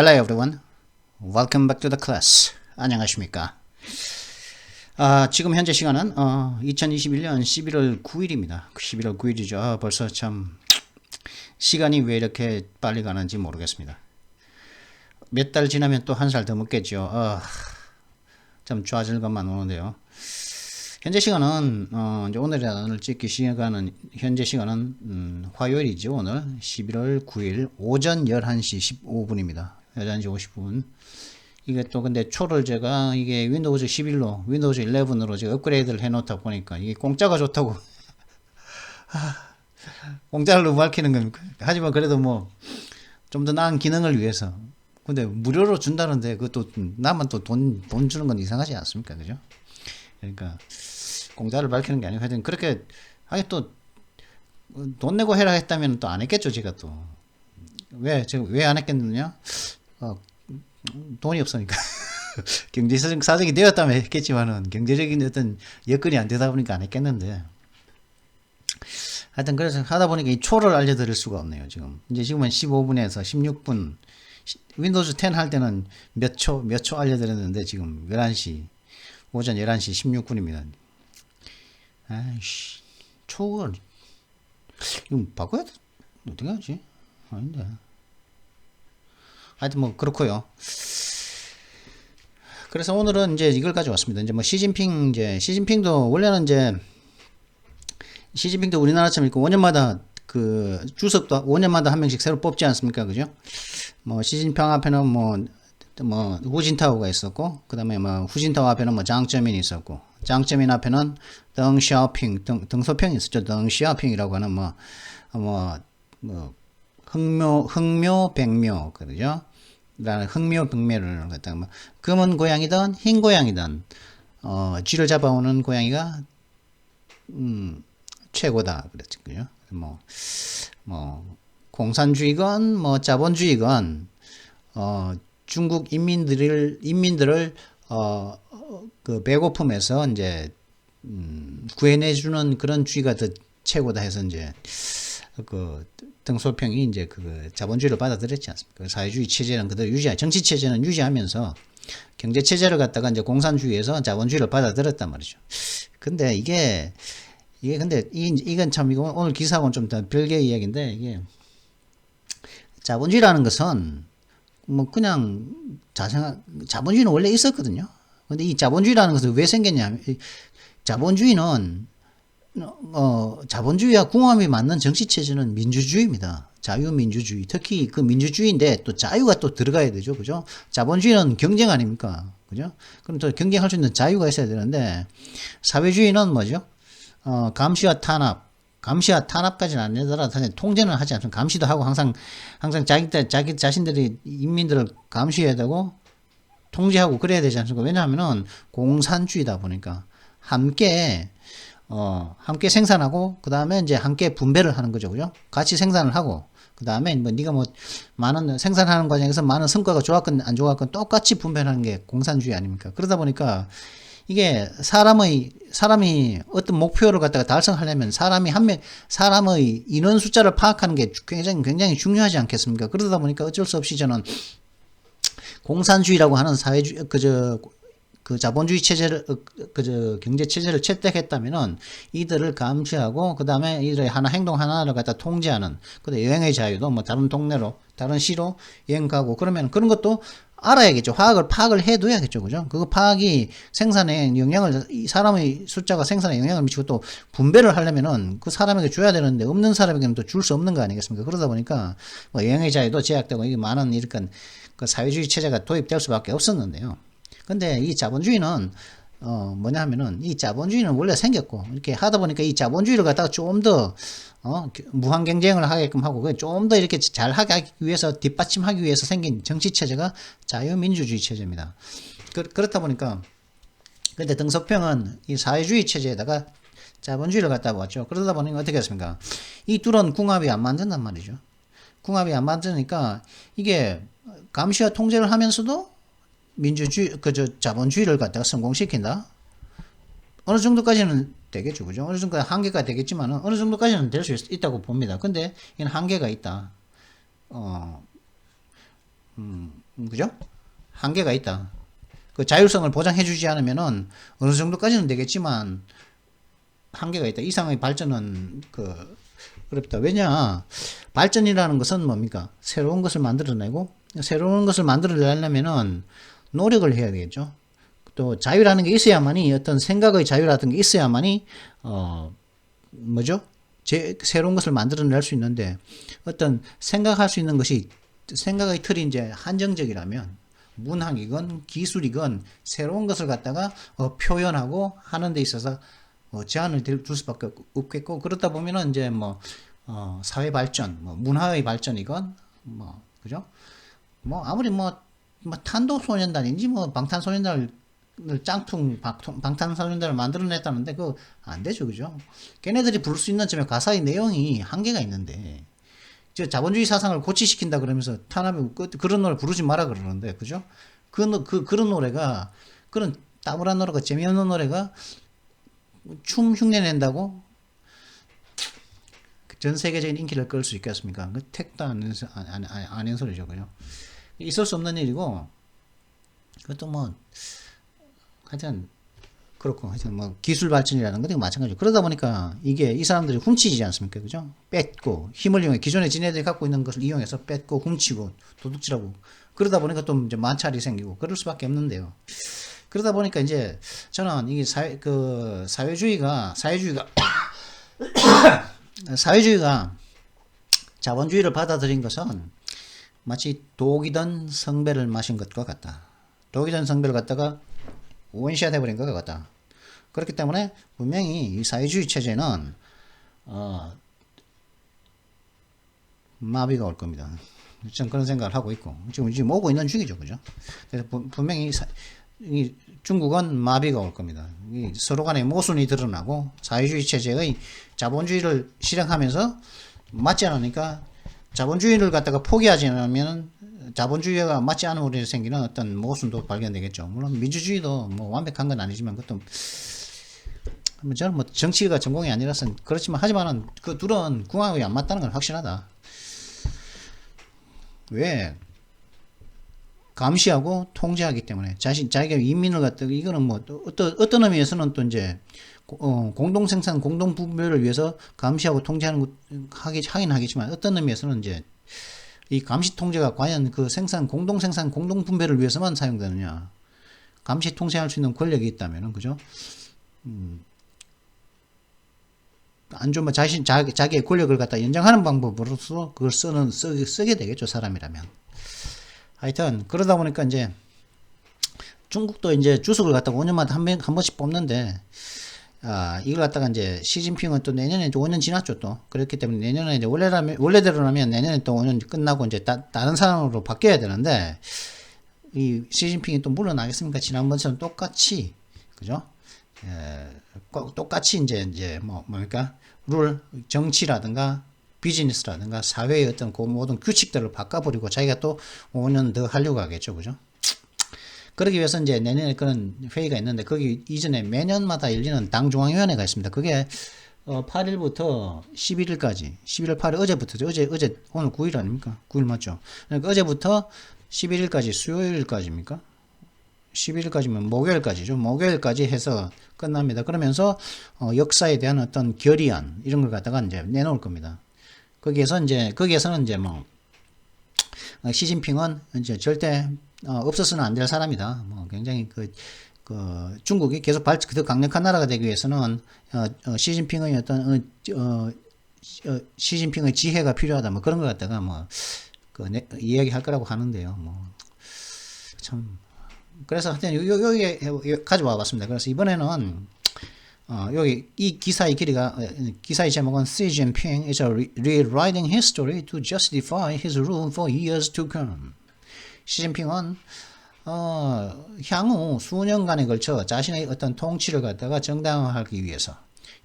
Hello everyone. Welcome back to the class. 안녕하십니까? 지금 현재 시간은 2021년 11월 9일입니다. 11월 9일이죠. 벌써 참 시간이 왜 이렇게 빨리 가는지 모르겠습니다. 몇 달 지나면 또 한 살 더 먹겠죠. 참 좌절감만 오는데요. 현재 시간은 이제 오늘 찍기 시간은 현재 시간은 화요일이죠. 오늘 11월 9일 오전 11시 15분입니다. 11시 50분. 이게 또 근데 초를 제가 이게 윈도우즈 11로 윈도우즈 11으로 제가 업그레이드를 해 놓다 보니까 이게 공짜가 좋다고 공짜로 밝히는 겁니까? 하지만 그래도 뭐 좀 더 나은 기능을 위해서. 근데 무료로 준다는데 그것도 나만 또 돈 주는 건 이상하지 않습니까? 그죠? 그러니까 공짜를 밝히는 게 아니고 하여튼 그렇게 아니 또 돈 내고 해라 했다면 또 안 했겠죠. 제가 또 제가 왜 안 했겠느냐? 돈이 없으니까. 경제적 사정이 되었다면 했겠지만은 경제적인 어떤 여건이 안 되다 보니까 안 했겠는데. 하여튼 그래서 하다 보니까 이 초를 알려드릴 수가 없네요. 지금은 15분에서 16분. 윈도우즈 10 할 때는 몇 초 알려드렸는데 지금 11시 오전 11시 16분입니다. 아이씨, 초를 이거 바꿔야 돼? 어떻게 하지? 아닌데. 하여튼 뭐 그렇고요. 그래서 오늘은 이제 이걸 가져왔습니다. 이제 뭐 시진핑도 원래는 이제 시진핑도 우리나라처럼 있고 5년마다 그 주석도 5년마다 한 명씩 새로 뽑지 않습니까? 그죠? 뭐 시진핑 앞에는 뭐 후진타오가 있었고, 그 다음에 뭐 후진타오 앞에는 뭐 장쩌민이 있었고, 장쩌민 앞에는 등소평이 있었죠. 덩시아핑이라고 하는 흑묘, 그러죠? 흑묘, 백묘를 갖다가 뭐 검은 고양이든 흰 고양이든 쥐를 잡아오는 고양이가 최고다 그랬죠. 그죠? 공산주의건 자본주의건 중국 인민들을 그 배고픔에서 이제 구해내주는 그런 주의가 더 최고다 해서 이제 그 등소평이 이제 그 자본주의를 받아들였지 않습니까? 사회주의 체제는 그대로 정치 체제는 유지하면서 경제 체제를 갖다가 이제 공산주의에서 자본주의를 받아들였단 말이죠. 근데 이게 근데 이건 참 이거 오늘 기사하고는 좀 더 별개의 이야기인데, 이게 자본주의라는 것은 뭐 그냥 자본주의는 원래 있었거든요. 근데 이 자본주의라는 것은 왜 생겼냐면, 자본주의는 자본주의와 궁합이 맞는 정치체제는 민주주의입니다. 자유민주주의. 특히 그 민주주의인데 또 자유가 또 들어가야 되죠. 그죠? 자본주의는 경쟁 아닙니까? 그죠? 그럼 또 경쟁할 수 있는 자유가 있어야 되는데, 사회주의는 뭐죠? 감시와 탄압까지는 안 되더라도 사실 통제는 하지 않습니까? 감시도 하고 항상 자기 자신들이 인민들을 감시해야 되고 통제하고 그래야 되지 않습니까? 왜냐하면은 공산주의다 보니까 함께 생산하고 그 다음에 이제 함께 분배를 하는 거죠. 그죠? 같이 생산을 하고 그 다음에 뭐 네가 뭐 많은 생산하는 과정에서 많은 성과가 좋았건 안 좋았건 똑같이 분배하는 게 공산주의 아닙니까? 그러다 보니까 이게 사람이 어떤 목표를 갖다가 달성하려면 사람의 인원 숫자를 파악하는 게 굉장히 중요하지 않겠습니까? 그러다 보니까 어쩔 수 없이 저는 공산주의라고 하는 그 자본주의 체제를, 경제 체제를 채택했다면은 이들을 감시하고, 그 다음에 이들의 행동 하나를 갖다 통제하는, 그 여행의 자유도 뭐 다른 동네로, 다른 시로 여행 가고, 그러면 그런 것도 알아야겠죠. 파악을 해둬야겠죠. 그죠? 그 파악이 생산에 사람의 숫자가 생산에 영향을 미치고 또 분배를 하려면은 그 사람에게 줘야 되는데 없는 사람에게는 또 줄 수 없는 거 아니겠습니까? 그러다 보니까 뭐 여행의 자유도 제약되고 이게 많은 이렇게 그 사회주의 체제가 도입될 수밖에 없었는데요. 근데 이 자본주의는 뭐냐 하면은 이 자본주의는 원래 생겼고 이렇게 하다 보니까 이 자본주의를 갖다가 좀 더 무한 경쟁을 하게끔 하고 좀 더 이렇게 잘 하기 위해서 뒷받침하기 위해서 생긴 정치 체제가 자유민주주의 체제입니다. 그렇다 보니까 근데 등소평은 이 사회주의 체제에다가 자본주의를 갖다 왔죠. 그러다 보니까 어떻게 했습니까? 이 둘은 궁합이 안 맞는단 말이죠. 궁합이 안 맞으니까 이게 감시와 통제를 하면서도 자본주의를 갖다가 성공시킨다? 어느 정도까지는 되겠죠. 그죠? 어느 정도 한계가 되겠지만, 어느 정도까지는 될 수 있다고 봅니다. 근데, 이건 한계가 있다. 그죠? 한계가 있다. 그 자율성을 보장해주지 않으면은 어느 정도까지는 되겠지만 한계가 있다. 이상의 발전은 어렵다. 왜냐? 발전이라는 것은 뭡니까? 새로운 것을 만들어내고 새로운 것을 만들어내려면은 노력을 해야 되겠죠. 또 자유라는 게 있어야만이 어떤 생각의 자유라든 게 있어야만이 뭐죠? 새로운 것을 만들어낼 수 있는데 어떤 생각할 수 있는 것이 생각의 틀이 이제 한정적이라면 문학이건 기술이건 새로운 것을 갖다가 표현하고 하는 데 있어서 제한을 둘 수밖에 없겠고 그렇다 보면은 이제 사회 발전, 문화의 발전이건 그죠? 아무리 탄도소년단인지 방탄소년단을 방탄소년단을 만들어냈다는데 그거 안 되죠, 그죠? 걔네들이 부를 수 있는 점에 가사의 내용이 한계가 있는데 저 자본주의 사상을 고취시킨다 그러면서 탄압이 그런 노래 부르지 마라 그러는데 그죠? 그런 노래가 그런 따분한 노래가 재미없는 노래가 춤 흉내 낸다고 전 세계적인 인기를 끌 수 있겠습니까? 그 택도 아닌 소리죠, 그죠? 있을 수 없는 일이고 그것도 하여튼 그렇고 하여튼 기술 발전이라는 것도 마찬가지죠. 그러다 보니까 이게 이 사람들이 훔치지 않습니까, 그죠? 뺏고 힘을 이용해 기존에 지네들이 갖고 있는 것을 이용해서 뺏고 훔치고 도둑질하고 그러다 보니까 또 이제 마찰이 생기고 그럴 수밖에 없는데요. 그러다 보니까 이제 저는 이게 사회주의가 자본주의를 받아들인 것은 마치 독이 든 성배를 마신 것과 같다. 독이 든 성배를 갖다가 원시화 돼버린 것과 같다. 그렇기 때문에 분명히 이 사회주의 체제는 마비가 올 겁니다. 저는 그런 생각을 하고 있고 지금 오고 있는 중이죠, 그죠? 그래서 분명히 이 중국은 마비가 올 겁니다. 서로 간에 모순이 드러나고 사회주의 체제의 자본주의를 실행하면서 맞지 않으니까 자본주의를 갖다가 포기하지 않으면 자본주의가 맞지 않은 일에 생기는 어떤 모순도 발견되겠죠. 물론 민주주의도 완벽한 건 아니지만 그것도 저는 정치가 전공이 아니라서 그렇지만 하지만은 그 둘은 궁합이 안 맞다는 건 확실하다. 왜? 감시하고 통제하기 때문에 자기가 인민을 갖다가 이거는 어떤 의미에서는 또 이제 공동생산 공동분배를 위해서 감시하고 통제하는 것 하긴 하겠지만 어떤 의미에서는 이제 이 감시 통제가 과연 그 공동생산 공동분배를 위해서만 사용되느냐? 감시 통제할 수 있는 권력이 있다면은 그죠? 안 좋으면 자기의 권력을 갖다 연장하는 방법으로서 그걸 쓰게 되겠죠, 사람이라면. 하여튼 그러다 보니까 이제 중국도 이제 주석을 갖다가 5년마다 한 번씩 뽑는데 이걸 갖다가 이제 시진핑은 또 내년에 이제 5년 지났죠, 또. 그렇기 때문에 내년에 이제 원래대로라면 내년에 또 5년 끝나고 이제 다른 사람으로 바뀌어야 되는데 이 시진핑이 또 물러나겠습니까? 지난번처럼 똑같이 그죠? 똑같이 이제 뭡니까? 정치라든가 비즈니스라든가 사회의 어떤 그 모든 규칙들을 바꿔버리고 자기가 또 5년 더 하려고 하겠죠, 그죠? 그러기 위해서 이제 내년에 그런 회의가 있는데 거기 이전에 매년마다 열리는 당 중앙위원회가 있습니다. 그게 8일부터 11일까지 11월 8일 어제부터죠. 어제 오늘 9일 아닙니까? 9일 맞죠? 그러니까 어제부터 11일까지 수요일까지입니까? 11일까지면 목요일까지죠. 목요일까지 해서 끝납니다. 그러면서 역사에 대한 어떤 결의안 이런 걸 갖다가 이제 내놓을 겁니다. 거기에서는 이제 시진핑은 이제 절대 없어서는 안 될 사람이다. 굉장히 중국이 계속 더 강력한 나라가 되기 위해서는 시진핑의 어떤 시진핑의 지혜가 필요하다. 그런 것 갖다가 이야기할 거라고 하는데요. 참 그래서 하여튼 여기에 가져와 봤습니다. 그래서 이번에는 여기 이 기사의 기사의 제목은 Xi Jinping is rewriting history to justify his rule for years to come. 시진핑은 향후 수년간에 걸쳐 자신의 어떤 통치를 갖다가 정당화하기 위해서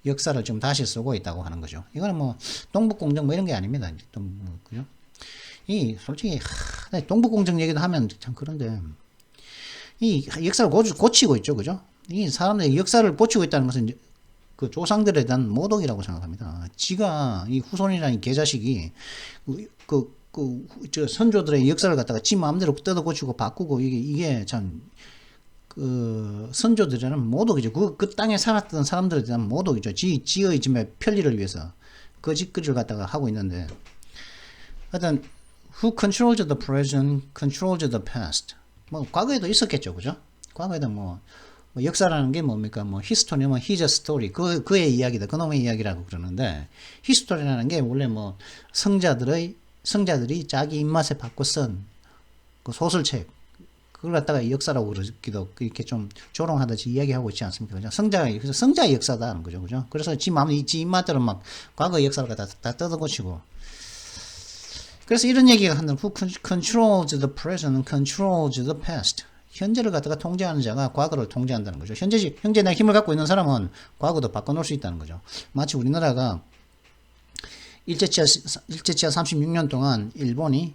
역사를 좀 다시 쓰고 있다고 하는 거죠. 이거는 동북공정 이런 게 아닙니다. 그죠? 솔직히 동북공정 얘기도 하면 참 그런데 이 역사를 고치고 있죠, 그죠? 이 사람들이 역사를 고치고 있다는 것은 그 조상들에 대한 모독이라고 생각합니다. 이 후손이라는 개자식이 저 선조들의 역사를 갖다가 지 마음대로 뜯어 고치고 바꾸고 이게 참 선조들은 모두 그죠. 그 땅에 살았던 사람들은 모두 그죠. 지의 짐의 편리를 위해서 그 짓거리를 갖다가 하고 있는데, 하여튼 who controls the present controls the past. 뭐 과거에도 있었겠죠, 그죠? 과거에도 뭐 역사라는 게 뭡니까? 뭐 히스토리면 his story, 그의 이야기다, 그놈의 이야기라고 그러는데, 히스토리라는 게 원래 뭐 성자들이 자기 입맛에 바꿔 쓴 그 소설책, 그걸 갖다가 역사라고 그러기도 이렇게 좀 조롱하듯이 이야기하고 있지 않습니까? 그죠? 성자의 역사다는 거죠, 그죠? 그래서 지 입맛대로 막 과거 역사를 갖다 다 뜯어고치고. 그래서 이런 얘기가 한다. Who controls the present controls the past. 현재를 갖다가 통제하는 자가 과거를 통제한다는 거죠. 현재 내가 힘을 갖고 있는 사람은 과거도 바꿔놓을 수 있다는 거죠. 마치 우리나라가 일제치하 36년 동안 일본이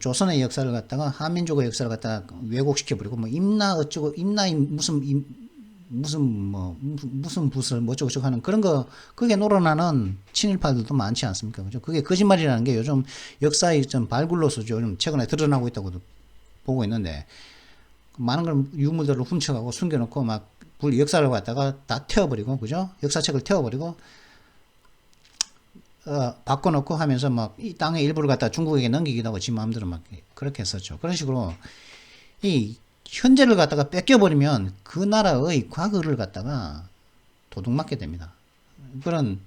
조선의 역사를 갖다가 한민족의 역사를 갖다가 왜곡시켜버리고 뭐 임나 어쩌고 임나이 무슨 붓을 뭐 어쩌고 저쩌고 하는 그런 거, 그게 놀아나는 친일파들도 많지 않습니까? 그죠? 그게 거짓말이라는 게 요즘 역사의 좀 발굴로서 요즘 최근에 드러나고 있다고도 보고 있는데, 많은 걸 유물들을 훔쳐가고 숨겨놓고 막 역사를 갖다가 다 태워버리고, 그죠? 역사책을 태워버리고 바꿔놓고 하면서 막 이 땅의 일부를 갖다 중국에게 넘기기도 하고 지 마음대로 막 그렇게 했었죠. 그런 식으로 이 현재를 갖다가 뺏겨버리면 그 나라의 과거를 갖다가 도둑맞게 됩니다. 이건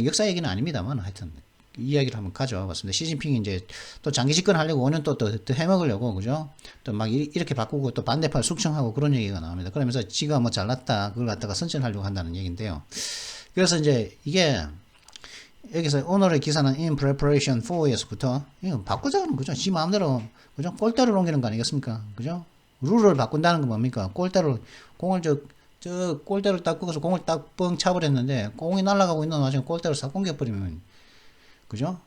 역사 얘기는 아닙니다만 하여튼 이야기를 한번 가져와 봤습니다. 시진핑이 이제 또 장기 집권하려고 5년 또 해먹으려고, 그죠? 또 막 이렇게 바꾸고 또 반대파를 숙청하고 그런 얘기가 나옵니다. 그러면서 지가 뭐 잘났다, 그걸 갖다가 선전하려고 한다는 얘기인데요. 그래서 이제 이게 여기서 오늘의 기사는 in preparation for에서부터 이거 바꾸자는 거죠. 지 마음대로, 그죠? 골대를 옮기는 거 아니겠습니까? 그죠? 룰을 바꾼다는 건 뭡니까? 골대를, 공을 저 골대를 딱 끄고서 공을 딱 뻥 차버렸는데 공이 날아가고 있는 와중에 골대를 싹 옮겨버리면, 그죠?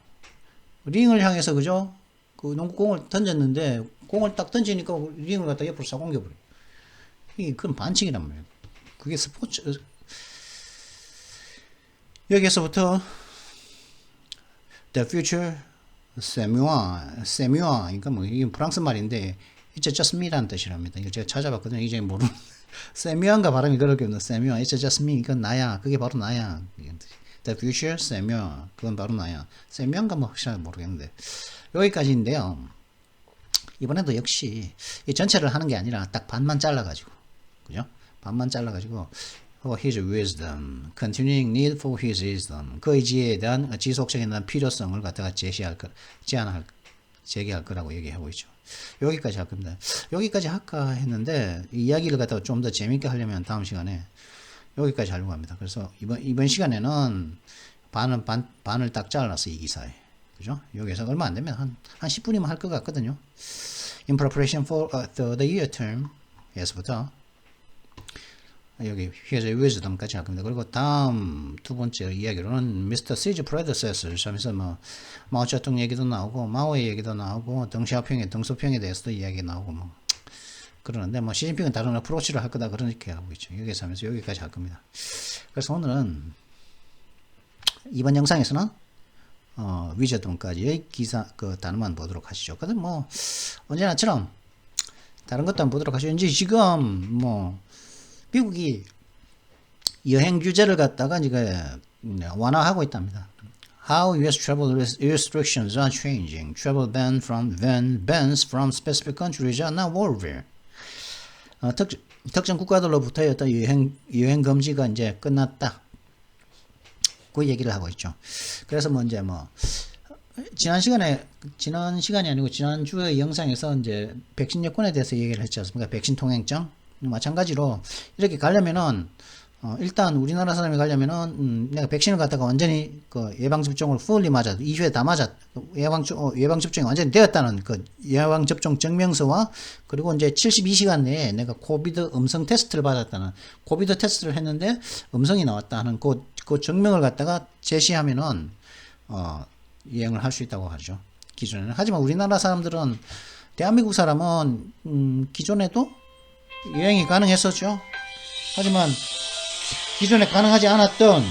링을 향해서, 그죠? 그 농구공을 던졌는데 공을 딱 던지니까 링을 갖다 옆으로 싹 옮겨버려. 그건 반칙이란 말이에요. 그게 스포츠. 여기에서부터 the future 세뮤아, 그러니까 뭐 이게 프랑스 말인데 it's just me라는 뜻이랍니다. 이거 제가 찾아봤거든요. 이제 모르는 세뮤아인가 발음이 그렇게 없는 세뮤아, it's just me, 이건 나야, 그게 바로 나야. The future 세뮤아, 그건 바로 나야. 세뮤아인가 뭐 확실하게 모르겠는데 여기까지인데요. 이번에도 역시 이 전체를 하는 게 아니라 딱 반만 잘라가지고, 그죠? 반만 잘라가지고 for his wisdom, continuing need for his wisdom, 그의 지혜에 대한 지속적인 필요성을 갖다가 제기할 거라고 얘기하고 있죠. 여기까지 할 겁니다. 여기까지 할까 했는데 이 이야기를 갖다가 좀 더 재밌게 하려면 다음 시간에 여기까지 하려고 합니다. 그래서 이번 시간에는 반을 딱 잘라서 이 기사에, 그죠? 여기서 얼마 안 되면 한 10분이면 할 것 같거든요. In preparation for the year term 에서부터 여기 here's a wisdom까지 할 겁니다. 그리고 다음 두 번째 이야기로는 Mr. C's predecessors 하면서 뭐 마오쩌둥 얘기도 나오고 마오의 얘기도 나오고 덩소평에 대해서도 이야기 나오고 뭐 그러는데, 뭐 시진핑은 다른 어프로치를 할 거다 그렇게 하고 있죠. 여기서 하면서 여기까지 할 겁니다. 그래서 오늘은 이번 영상에서는 위저덤까지의 기사 그 단어만 보도록 하시죠. 그래서 뭐 언제나처럼 다른 것도 한번 보도록 하시죠. 이제 지금 뭐 미국이 여행 규제를 갖다가 이제 완화하고 있답니다. How U.S. travel restrictions are changing. Travel bans from specific countries are now over. 특정 국가들로부터의 어떤 여행 금지가 이제 끝났다. 그 얘기를 하고 있죠. 그래서 뭐 이제 뭐 지난 시간이 아니고 지난주의 영상에서 이제 백신 여권에 대해서 얘기를 했지 않습니까? 백신 통행증. 마찬가지로 이렇게 가려면은 일단 우리나라 사람이 가려면은 내가 백신을 갖다가 완전히 그 예방접종을 fully 맞아 2회 다 맞아 예방접종이 완전히 되었다는 그 예방접종 증명서와, 그리고 이제 72시간 내에 내가 코비드 음성 테스트를 받았다는 코비드 테스트를 했는데 음성이 나왔다 하는 그 증명을 갖다가 제시하면은 여행을 할 수 있다고 하죠, 기존에는. 하지만 우리나라 사람들은, 대한민국 사람은 기존에도 여행이 가능했었죠. 하지만 기존에 가능하지 않았던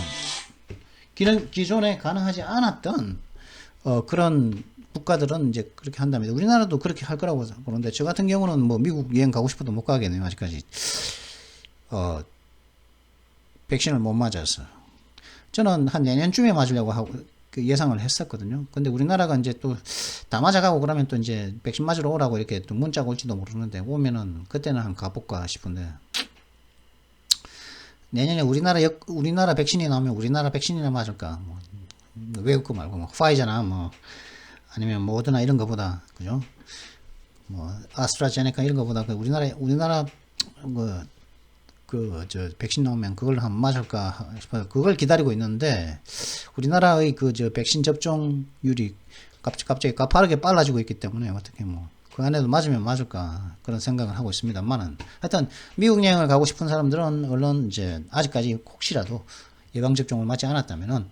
그런 국가들은 이제 그렇게 한답니다. 우리나라도 그렇게 할 거라고 보는데, 저 같은 경우는 뭐 미국 여행 가고 싶어도 못 가겠네요. 아직까지. 백신을 못 맞아서. 저는 한 내년쯤에 맞으려고 하고 그 예상을 했었거든요. 근데 우리나라가 이제 또 다 맞아가고 그러면 또 이제 백신 맞으러 오라고 이렇게 또 문자가 올지도 모르는데, 오면은 그때는 한번 가볼까 싶은데, 내년에 우리나라 백신이 나오면 우리나라 백신이나 맞을까? 뭐, 외국 거 말고 뭐 파이자나 뭐 아니면 모더나 이런 거보다, 그죠? 뭐 아스트라제네카 이런 거보다 우리나라 저 백신 나오면 그걸 한번 맞을까 싶어요. 그걸 기다리고 있는데, 우리나라의 저 백신 접종률이 갑자기 가파르게 빨라지고 있기 때문에 어떻게 뭐 그 안에도 맞으면 맞을까 그런 생각을 하고 있습니다만은, 하여튼 미국 여행을 가고 싶은 사람들은 얼른 이제 아직까지 혹시라도 예방 접종을 맞지 않았다면은,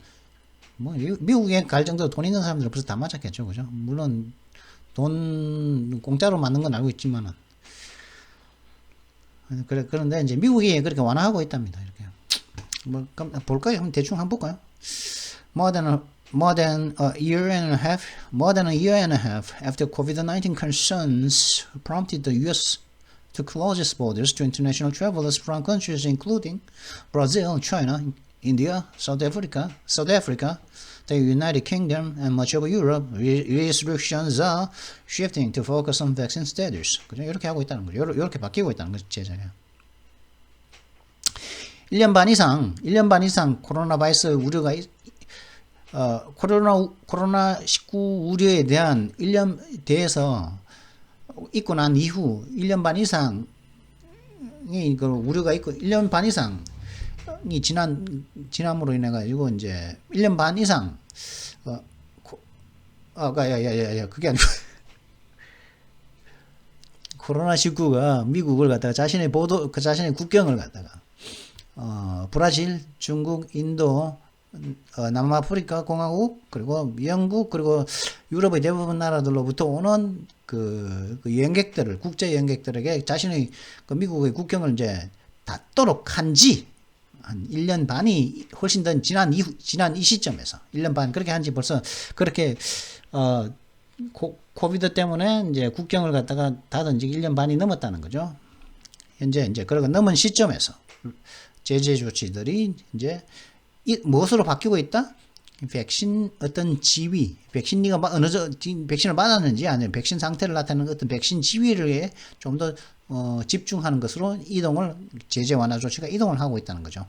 뭐 미국 여행 갈 정도로 돈 있는 사람들은 벌써 다 맞았겠죠, 그죠? 물론 돈 공짜로 맞는 건 알고 있지만은, 그런데 이제 미국이 그렇게 완화하고 있답니다. 이렇게 뭐 볼까요? 한번 대충 한번 볼까요? More than a year and a half, more than a year and a half after COVID-19 concerns prompted the U.S. to close its borders to international travelers from countries including Brazil, China, India, South Africa, the United Kingdom, and much of Europe, restrictions are shifting to focus on vaccine status. 그죠? 이렇게 하고 있다는 거죠. 이렇게 바뀌고 있다는 거죠, 제자가. 1년 반 이상 코로나 바이러스 우려가 코로나19 우려에 대한 1년 대해서 있고 난 이후 1년 반 이상이 그 우려가 있고 1년 반 이상이 지남으로 인해 가지고 이제 1년 반 이상 그게 아니고 코로나19가 미국을 갖다가 자신의 국경을 갖다가 브라질, 중국, 인도, 남아프리카 공화국, 그리고 영국, 그리고 유럽의 대부분 나라들로부터 오는 그 여행객들을, 국제 여행객들에게 자신의 그 미국의 국경을 이제 닫도록 한지 한 1년 반이 훨씬 더 지난 이 시점에서 1년 반 그렇게 한지 벌써 그렇게 코비드 때문에 이제 국경을 갖다가 닫은 지 1년 반이 넘었다는 거죠. 현재 이제 그러고 넘은 시점에서 제재 조치들이 이제 무엇으로 바뀌고 있다? 백신 어떤 지위, 백신이가 백신을 맞았는지 아니면 백신 상태를 나타내는 어떤 백신 지위를 좀 더 집중하는 것으로 제재 완화 조치가 이동을 하고 있다는 거죠.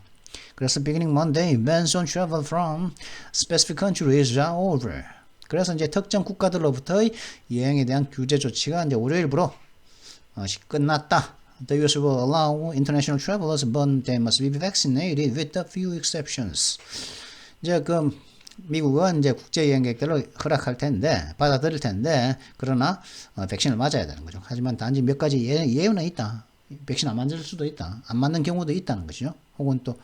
그래서 beginning Monday, bans on travel from specific countries are over. 그래서 이제 특정 국가들로부터의 여행에 대한 규제 조치가 이제 월요일부로 끝났다. The US will allow international travelers, but they must be vaccinated with a few exceptions. 이제 미국은 이제 국제 여행객들을 받아들일 텐데, 그러나 백신을 맞아야 되는 거죠. 하지만 단지 몇 가지 예외는 있다. 백신 안 맞을 수도 있다. 안 맞는 경우도 있다는 것이죠. 혹은 또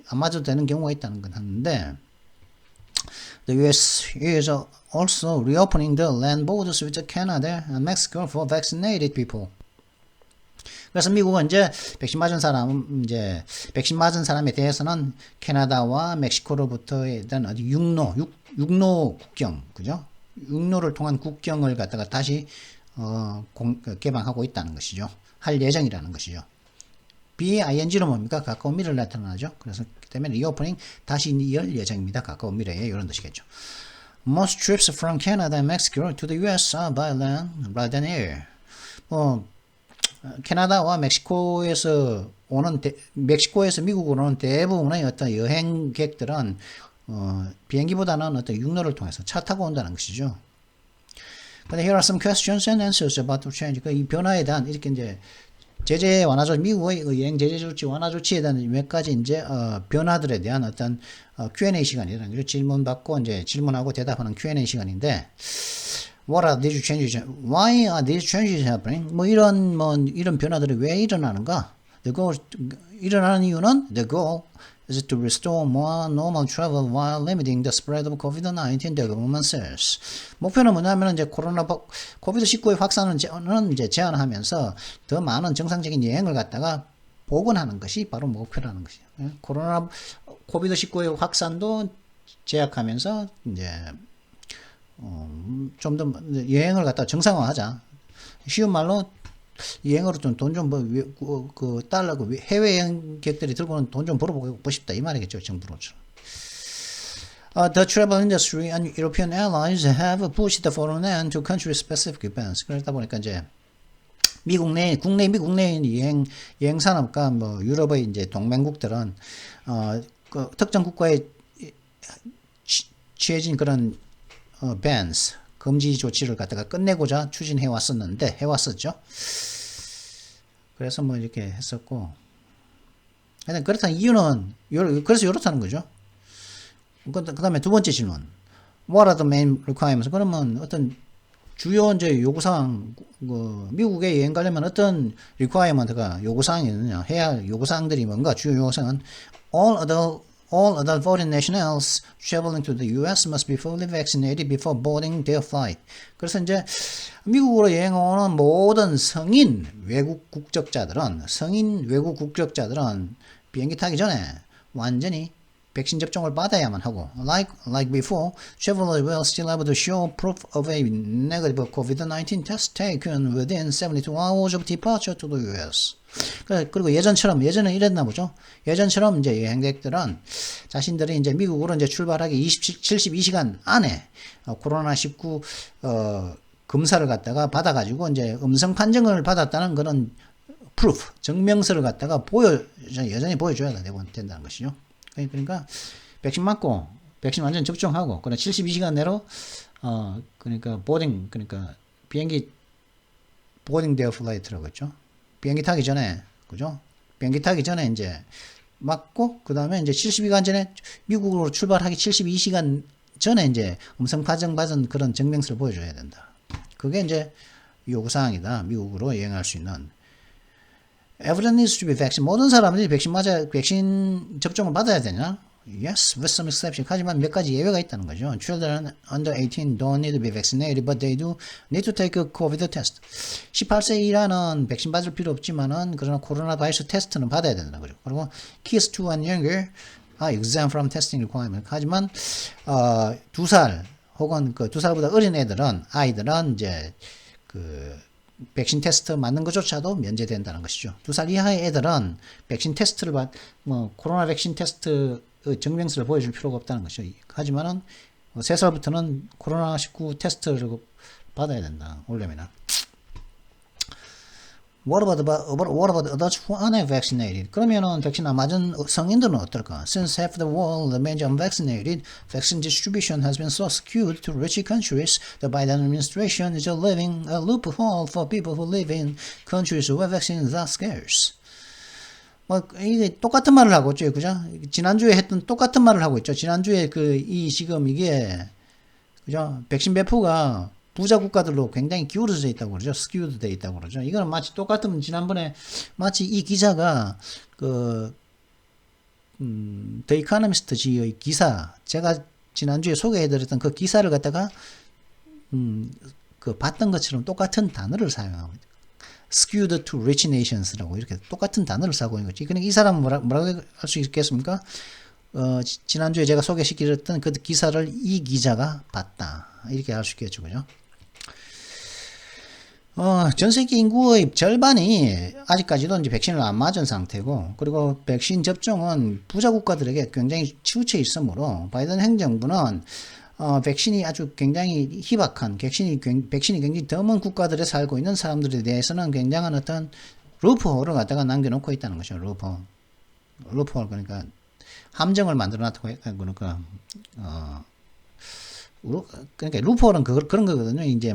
안 맞아도 되는 경우가 있다는 건 하는데, The US is also reopening the land borders with Canada and Mexico for vaccinated people. 그래서 미국은 이제 백신 맞은 사람에 대해서는 캐나다와 멕시코로부터에 대한 아주 육로 국경, 그죠? 육로를 통한 국경을 갖다가 다시 개방하고 있다는 것이죠. 할 예정이라는 것이죠. BING로 뭡니까? 가까운 미래를 나타나죠. 그래서 때문에 리오프닝 다시 열 예정입니다. 가까운 미래에 이런 뜻이겠죠. Most trips from Canada and Mexico to the US are by land rather than air. 캐나다와 멕시코에서 미국으로 오는 대부분의 어떤 여행객들은 비행기보다는 어떤 육로를 통해서 차 타고 온다는 것이죠. 근데 here are some questions and answers about the change. 이 변화에 대한 이렇게 이제 제재 완화 조치, 미국의 여행 제재 조치 완화 조치에 대한 몇 가지 이제 변화들에 대한 어떤 Q&A 시간이라는 거죠. 질문 받고 이제 질문하고 대답하는 Q&A 시간인데. What are these changes? Why are these changes happening? 이런 변화들이 왜 일어나는가? 일어나는 이유는 the goal is to restore more normal travel while limiting the spread of COVID-19, the government says. 목표는 뭐냐면 이제 코비드19의 확산을 이제 제한하면서 더 많은 정상적인 여행을 갖다가 복원하는 것이 바로 목표라는 것이에요. 코비드19의 확산도 제약하면서 이제 좀 더 여행을 갖다 정상화하자. 쉬운 말로 여행으로 좀 돈 좀 그 달러 그 해외 여행객들이 들고는 돈 좀 벌어보고 싶다 이 말이겠죠 정부로서. The travel industry and European allies have pushed the foreign end to country-specific events. 그러다 보니까 이제 미국 내 여행 산업과 뭐 유럽의 이제 동맹국들은 그 특정 국가에 취해진 그런 bans 금지 조치를 갖다가 끝내고자 추진해 왔었죠. 그래서 뭐 이렇게 했었고, 하여튼 그렇다는 이유는 그래서 이렇다는 거죠. 그 다음에 두 번째 질문. What are the main requirements? 그러면 어떤 주요 이제 요구사항, 미국에 여행 가려면 어떤 requirement가 요구사항이 있느냐, 해야 할 요구사항들이 뭔가, 주요 요구사항은 all adult foreign nationals traveling to the US must be fully vaccinated before boarding their flight. 그래서 이제 미국으로 여행 오는 모든 성인 외국 국적자들은 비행기 타기 전에 완전히 백신 접종을 받아야만 하고, like before, travelers will still able to show proof of a negative COVID-19 test taken within 72 hours of departure to the US. 그리고 예전에 이랬나 보죠. 예전처럼 이제 여행객들은 자신들이 이제 미국으로 이제 출발하기 72시간 안에 코로나19 검사를 갖다가 받아가지고 이제 음성 판정을 받았다는 그런 proof, 증명서를 갖다가 여전히 보여줘야 된다는 것이죠. 그러니까 백신 맞고 백신 완전 접종하고 그러나 72시간 내로 그러니까 비행기 보딩 데어 플라이트라고 했죠. 비행기 타기 전에 그죠? 비행기 타기 전에 이제 맞고 그다음에 이제 72시간 전에 미국으로 출발하기 72시간 전에 이제 음성 판정 받은 그런 증명서를 보여줘야 된다. 그게 이제 요구사항이다. 미국으로 여행할 수 있는. Everyone needs to be vaccinated. 모든 사람들이 백신 접종을 받아야 되냐? Yes, with some exception. 하지만 몇 가지 예외가 있다는 거죠. Children under 18 don't need to be vaccinated, but they do need to take a COVID test. 18세 이하는 백신 받을 필요 없지만은 그러나 코로나 바이러스 테스트는 받아야 된다는 거죠. 그리고 kids 2 and younger are exempt from testing requirement. 하지만 2살 혹은 그 2살보다 어린 아이들은 이제 백신 테스트 맞는 것조차도 면제된다는 것이죠. 2살 이하의 애들은 백신 테스트를 코로나 백신 테스트 증명서를 보여줄 필요가 없다는 것이죠. 하지만은 3살부터는 코로나19 테스트를 받아야 된다. 올려면은. What about adults who aren't vaccinated? 그러면은 백신 안 맞은 성인들은 어떨까? Since half the world remains unvaccinated, vaccine distribution has been so skewed to rich countries, the Biden administration is leaving a loophole for people who live in countries where vaccines are scarce. 이게 똑같은 말을 하고 있죠, 그죠? 지난주에 했던 똑같은 말을 하고 있죠. 지난주에 지금 이게, 그죠? 백신 배포가 부자 국가들로 굉장히 기울어져 있다고 그러죠. 스큐드 돼 있다고 그러죠. 이거는 마치 똑같은 지난번에 마치 이 기자가 더 이코노미스트 지의 기사 제가 지난주에 소개해드렸던 그 기사를 갖다가 봤던 것처럼 똑같은 단어를 사용하고 skewed to rich nations라고 이렇게 똑같은 단어를 사고 있는 거지. 그러니까 이 사람은 뭐라고 할 수 있겠습니까? 지난주에 제가 소개시켰던 그 기사를 이 기자가 봤다. 이렇게 할 수 있겠죠. 그죠? 전 세계 인구의 절반이 아직까지도 이제 백신을 안 맞은 상태고, 그리고 백신 접종은 부자 국가들에게 굉장히 치우쳐 있으므로, 바이든 행정부는, 백신이 아주 굉장히 희박한, 백신이 굉장히 드문 국가들에 살고 있는 사람들에 대해서는 굉장한 어떤 루프홀을 갖다가 남겨놓고 있다는 거죠. 루프홀, 그러니까, 함정을 만들어 놨다고 그러니까, 그러니까 루프홀은 그런 거거든요. 이제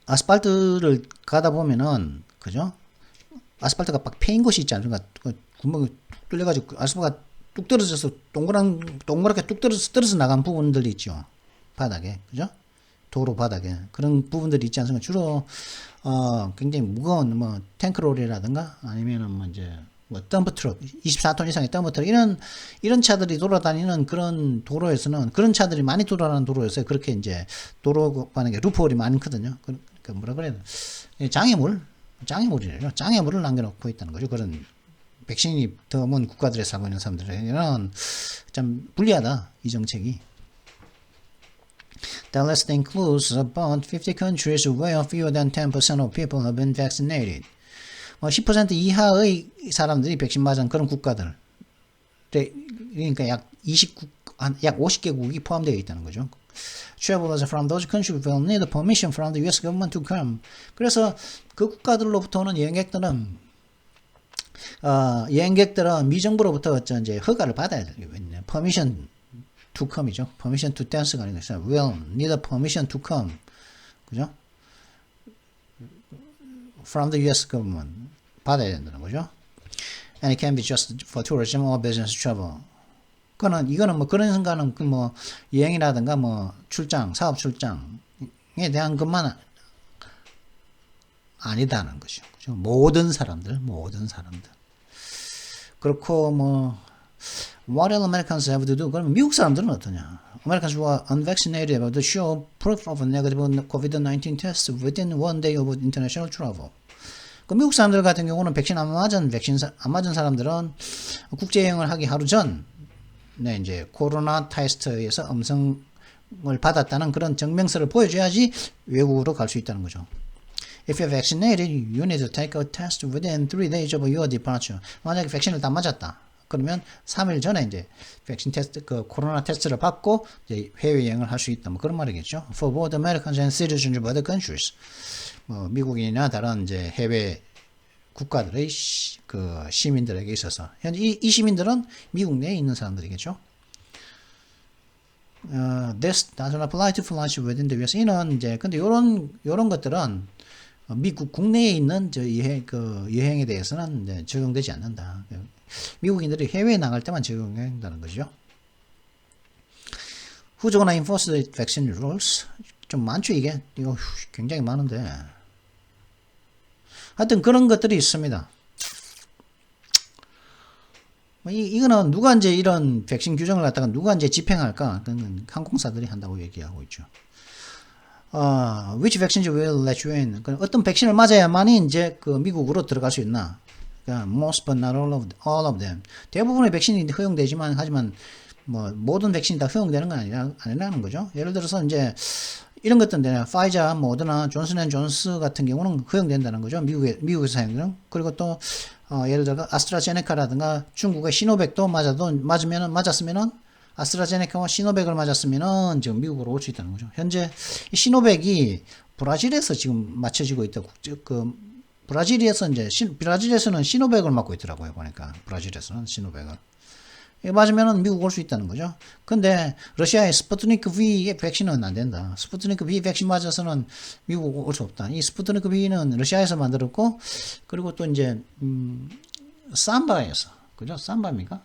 아스팔트를 가다 보면은, 그죠? 아스팔트가 막 패인 곳이 있지 않습니까? 구멍이 뚝 뚫려가지고, 아스팔트가 뚝 떨어져서, 동그랗게 뚝 떨어져 나간 부분들이 있죠. 바닥에, 그죠? 도로 바닥에. 그런 부분들이 있지 않습니까? 주로, 굉장히 무거운, 탱크롤이라든가, 아니면은 덤프트럭, 24톤 이상의 덤프트럭, 이런 차들이 돌아다니는 그런 도로에서는, 그런 차들이 많이 돌아가는 도로에서 그렇게 이제, 도로 반응에 루프홀이 많거든요. 그러니까 장애물이래요. 장애물을 남겨놓고 있다는 거죠. 그런 백신이 드문 국가들에 살고 있는 사람들에게는 참 불리하다, 이 정책이. That list includes about 50 countries where fewer than 10% of people have been vaccinated. 10% 이하의 사람들이 백신 맞은 그런 국가들. 그러니까 약 50개국이 포함되어 있다는 거죠. Travelers from those countries will need permission from the US government to come. 그래서 그 국가들로부터는 여행객들은 미정부로부터 이제 허가를 받아야 돼요. permission to come이죠. permission to dance가 아니고 will need a permission to come. 그죠? from the US government 받아야 된다는 거죠. And it can be just for tourism or business travel. 이거는 뭐 그런 순간은 뭐 여행이라든가 뭐 출장, 사업 출장에 대한 것만 아니다는 거죠. 그죠? 모든 사람들. 그렇고 뭐 what will Americans have to do? 그러면 미국 사람들은 어떠냐? Americans who are unvaccinated have to show proof of a negative COVID-19 test within one day of international travel. 그 미국 사람들 같은 경우는 백신 안 맞은 사람들은 국제 여행을 하기 하루 전 이제 코로나 테스트에서 음성을 받았다는 그런 증명서를 보여줘야지 외국으로 갈 수 있다는 거죠. If you're vaccinated, you need to take a test within 3 days of your departure. 만약에 백신을 다 맞았다. 그러면 3일 전에 이제 백신 테스트, 코로나 테스트를 받고 이제 해외 여행을 할 수 있다. 뭐 그런 말이겠죠. For both Americans and citizens of other countries. 미국이나 다른 이제 해외 국가들의 시민들에게 있어서 현재 이 시민들은 미국 내에 있는 사람들이겠죠. This doesn't apply to flights within the US. 이는 이제 근데 요런 것들은 미국 국내에 있는 여행에 대해서는 이제 적용되지 않는다. 미국인들이 해외에 나갈 때만 적용된다는 거죠. Who's gonna enforce the vaccine rules? 좀 많죠, 이거 굉장히 많은데. 하여튼 그런 것들이 있습니다. 이거는 누가 이제 이런 백신 규정을 갖다가 누가 이제 집행할까? 그건 항공사들이 한다고 얘기하고 있죠. Which vaccines will let you in? 어떤 백신을 맞아야만이 이제 미국으로 들어갈 수 있나? Most but not all of them. 대부분의 백신이 허용되지만 하지만 뭐 모든 백신이 다 허용되는 건 아니라는 거죠. 예를 들어서 이제 이런 것들인데 파이자, 모더나, 존슨앤존스 같은 경우는 허용된다는 거죠. 미국에서 사용되는. 그리고 또 예를 들어 아스트라제네카라든가 중국의 시노백도 맞았으면은 아스트라제네카와 시노백을 맞았으면은 지금 미국으로 올 수 있다는 거죠. 현재 이 시노백이 브라질에서 지금 맞춰지고 있다. 브라질에서는 시노백을 맞고 있더라고요. 보니까 브라질에서는 시노백을. 맞으면은 미국 올 수 있다는 거죠. 근데 러시아의 스푸트니크 V 백신은 안 된다. 스푸트니크 V 백신 맞아서는 미국 올 수 없다. 이 스푸트니크 V는 러시아에서 만들었고, 그리고 또 이제 삼바에서, 그죠? 삼바입니까?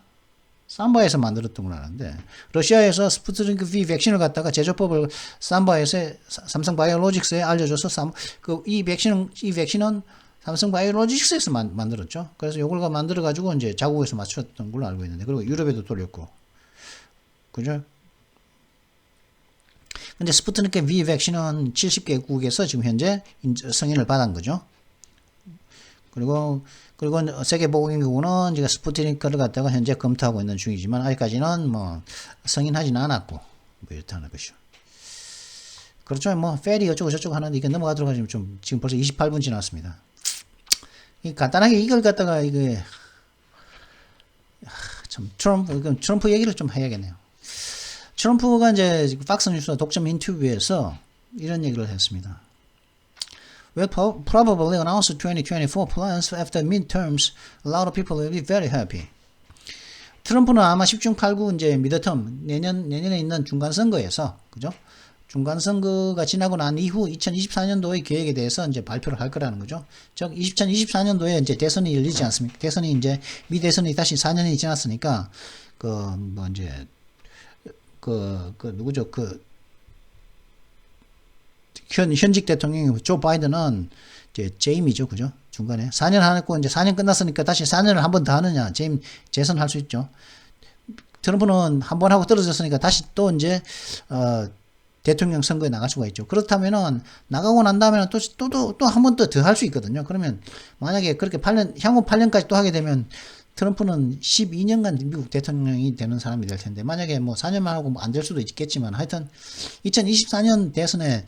삼바에서 만들었던 걸 아는데, 러시아에서 스푸트니크 V 백신을 갖다가 제조법을 삼성바이오로직스에 알려줘서 이 백신은 삼성바이오로직스에서 만들었죠. 그래서 이걸 만들어가지고 이제 자국에서 맞췄던 걸로 알고 있는데, 그리고 유럽에도 돌렸고, 그죠? 근데 스푸트니크 V 백신은 70개국에서 지금 현재 승인을 받은 거죠. 그리고 세계보건기구는 지금 스푸트니크를 갖다가 현재 검토하고 있는 중이지만 아직까지는 뭐 승인하지는 않았고, 뭐 이렇다는 것이죠. 그렇죠. 뭐 페리 어쩌고 저쩌고 하는데 이게 넘어가도록 하지만 지금 벌써 28분 지났습니다. 간단하게 이걸 갖다가 이게 참 트럼프 얘기를 좀 해야겠네요. 트럼프가 이제 팍스 뉴스와 독점 인터뷰에서 이런 얘기를 했습니다. We'll probably announce 2024 plans after midterms. A lot of people will be very happy. 트럼프는 아마 10중 8구 이제 미드텀 내년에 있는 중간 선거에서, 그죠? 중간 선거가 지나고 난 이후 2024년도의 계획에 대해서 이제 발표를 할 거라는 거죠. 즉 2024년도에 이제 대선이 열리지 않습니까? 대선이 이제 미대선이 다시 4년이 지났으니까 누구죠? 현직 대통령 조 바이든은 이제 재임이죠, 그죠? 중간에 4년 하고 이제 4년 끝났으니까 다시 4년을 한 번 더 하느냐, 재선할 수 있죠. 트럼프는 한 번 하고 떨어졌으니까 다시 또 이제 대통령 선거에 나갈 수가 있죠. 그렇다면은 나가고 난 다음에는 또 한 번 더 할 수 있거든요. 그러면 만약에 그렇게 향후 8년까지 또 하게 되면 트럼프는 12년간 미국 대통령이 되는 사람이 될 텐데, 만약에 뭐 4년만 하고 안 될 수도 있겠지만, 하여튼 2024년 대선에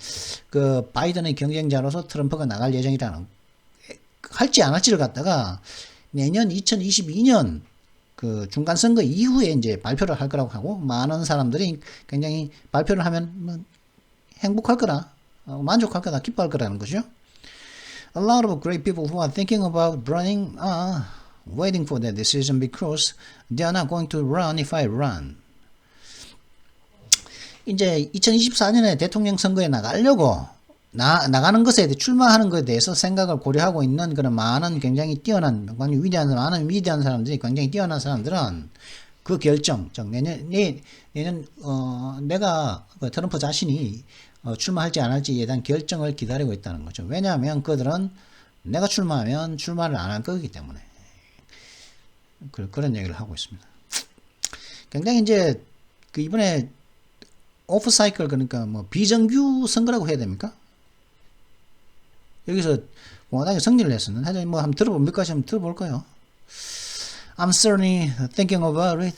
그 바이든의 경쟁자로서 트럼프가 나갈 예정이라는, 할지 안 할지를 갖다가 내년 2022년 그 중간 선거 이후에 이제 발표를 할 거라고 하고, 많은 사람들이 굉장히 발표를 하면 뭐 행복할 거라, 만족할 거다, 기뻐할 거라는 거죠. A lot of great people who are thinking about running are waiting for that decision because they are not going to run if I run. 이제 2024년에 대통령 선거에 나가려고 나가는 것에 대해 출마하는 것에 대해서 생각을 고려하고 있는 그런 많은 굉장히 뛰어난, 많은 위대한 사람들이, 굉장히 뛰어난 사람들은 그 결정, 즉 내년 내가 트럼프 자신이 출마할지 안 할지에 대한 결정을 기다리고 있다는 거죠. 왜냐하면 그들은 내가 출마하면 출마를 안 할 거기 때문에 그런 얘기를 하고 있습니다. 굉장히 이제 그 이번에 오프 사이클, 그러니까 뭐 비정규 선거라고 해야 됩니까? 여기서 공화당이 승리를 했었는데, 하여튼 뭐 한번 몇 가지 한번 들어볼까요? I'm certainly thinking about it.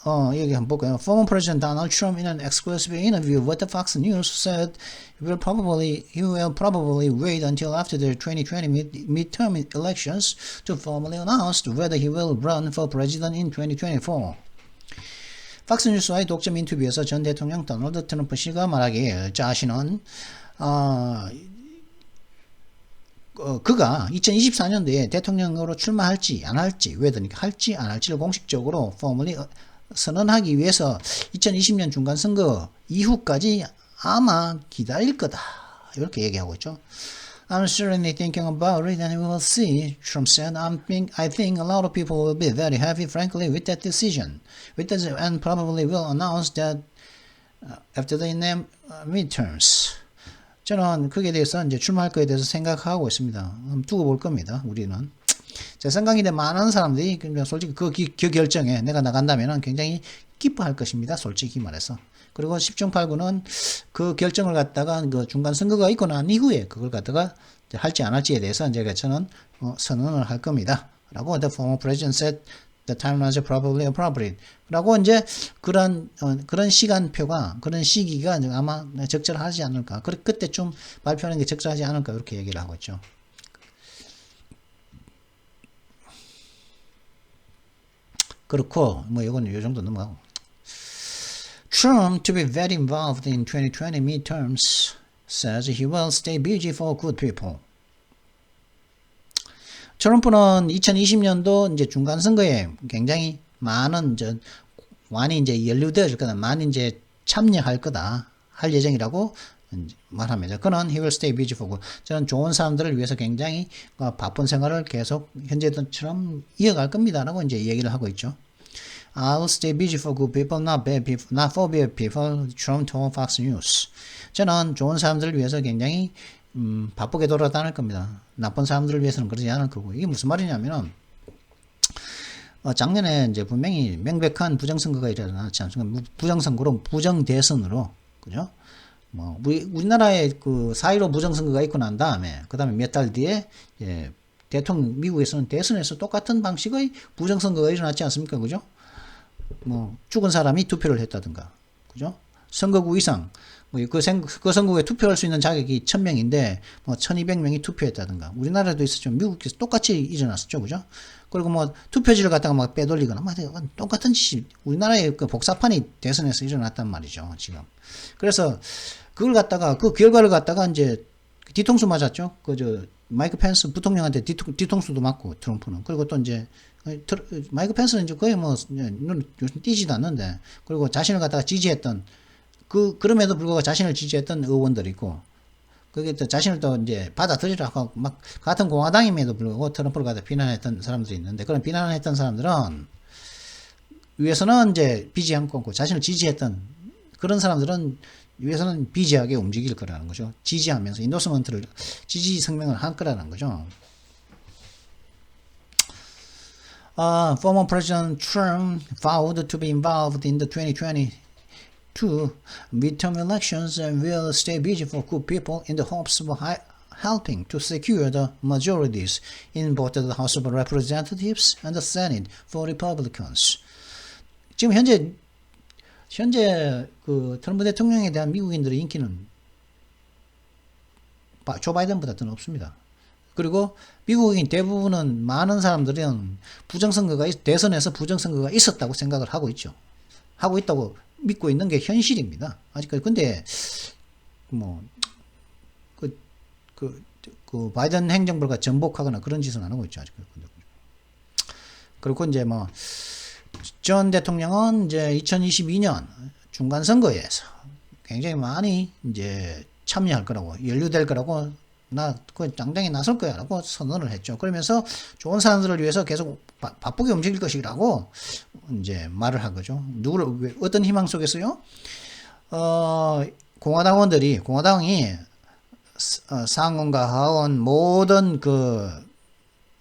여기 한번 볼까요? Former President Donald Trump, in an exclusive interview with the Fox News, said he will probably wait until after the 2020 midterm elections to formally announce whether he will run for president in 2024. 팍스뉴스와의 독점 인터뷰에서 전 대통령 도널드 트럼프 씨가 말하기에 자신은 그가 2024년도에 대통령으로 출마할지 안 할지, 할지 안 할지를 공식적으로 formally 선언하기 위해서 2020년 중간선거 이후까지 아마 기다릴 거다, 이렇게 얘기하고 있죠. I'm certainly thinking about it and we will see, Trump said. I think a lot of people will be very happy, frankly, with that decision. And probably will announce that after the midterms. 저는 거기에 대해서 이제 출마할 거에 대해서 생각하고 있습니다. 두고 볼 겁니다, 우리는. 제 생각인데 많은 사람들이 솔직히 그 결정에 내가 나간다면 굉장히 기뻐할 것입니다, 솔직히 말해서. 그리고 10중 8구는 그 결정을 갖다가 그 중간 선거가 있고 난 이후에 그걸 갖다가 할지 안 할지에 대해서 이제 저는 선언을 할 겁니다. 라고 the former president said the timeline is probably appropriate. 라고 이제 그런 시간표가, 그런 시기가 아마 적절하지 않을까. 그때쯤 발표하는 게 적절하지 않을까, 이렇게 얘기를 하고 있죠. 그렇고, 뭐 이건 요 정도 넘어가고. Trump, to be very involved in 2020 midterms, says he will stay busy for good people. 트럼프는 2020년도 이제 중간 선거에 굉장히 많이 이제 연루되어질 거다, 많이 이제 참여할 거다, 할 예정이라고 말합니다. 그는 he will stay busy for good. 저는 좋은 사람들을 위해서 굉장히 바쁜 생활을 계속 현재처럼 이어갈 겁니다라고 이제 얘기를 하고 있죠. I'll stay busy for good people, not for bad people, Trump told Fox News. 저는 좋은 사람들을 위해서 굉장히 바쁘게 돌아다닐 겁니다. 나쁜 사람들을 위해서는 그러지 않을 거고. 이게 무슨 말이냐면은 작년에 이제 분명히 명백한 부정선거가 일어났지 않습니까? 부정선거로, 부정대선으로, 그죠? 뭐 우리나라에 그 4.15 부정선거가 있고 난 다음에 그 다음에 몇 달 뒤에 미국에서는 대선에서 똑같은 방식의 부정선거가 일어났지 않습니까? 그죠? 뭐 죽은 사람이 투표를 했다든가, 그죠? 선거구 이상, 그 선거구에 투표할 수 있는 자격이 1000명인데 뭐 1200명이 투표했다든가, 우리나라도 있었죠. 미국에서 똑같이 일어났었죠, 그죠? 그리고 뭐 투표지를 갖다가 막 빼돌리거나 막 똑같은 짓이 우리나라의 그 복사판이 대선에서 일어났단 말이죠, 지금. 그래서 그걸 갖다가, 그 결과를 갖다가 이제 뒤통수 맞았죠. 마이크 펜스 부통령한테 뒤통수도 맞고, 트럼프는. 그리고 또 이제 마이크 펜스는 이제 거의 뭐 눈 요즘 띄지도 않는데, 그리고 자신을 갖다가 지지했던, 그럼에도 불구하고 자신을 지지했던 의원들이 있고, 그게 또 자신을 또 이제 받아들이라고 막 같은 공화당임에도 불구하고 트럼프를 갖다 비난했던 사람들이 있는데, 그런 비난했던 사람들은 위에서는 이제 비지 않고 자신을 지지했던 그런 사람들은 위에서는 비지하게 움직일 거라는 거죠. 지지하면서 인도스먼트를, 지지 성명을 할 거라는 거죠. Former President Trump vowed to be involved in the 2022 midterm elections and will stay busy for good people in the hopes of helping to secure the majorities in both the House of Representatives and the Senate for Republicans. 지금 현재 그 트럼프 대통령에 대한 미국인들의 인기는 조 바이든보다 더 높습니다. 그리고 미국인 대부분은 많은 사람들은 대선에서 부정선거가 있었다고 생각을 하고 있죠. 하고 있다고 믿고 있는 게 현실입니다. 아직까지. 근데 뭐 그 바이든 행정부가 전복하거나 그런 짓은 안 하고 있죠. 아직까지. 그리고 이제 뭐 전 대통령은 이제 2022년 중간 선거에서 굉장히 많이 이제 참여할 거라고, 연루될 거라고, 그 당장에 나설 거야라고 선언을 했죠. 그러면서 좋은 사람들을 위해서 계속 바쁘게 움직일 것이라고 이제 말을 한 거죠. 어떤 희망 속에서요? 공화당이 상원과 하원 모든 그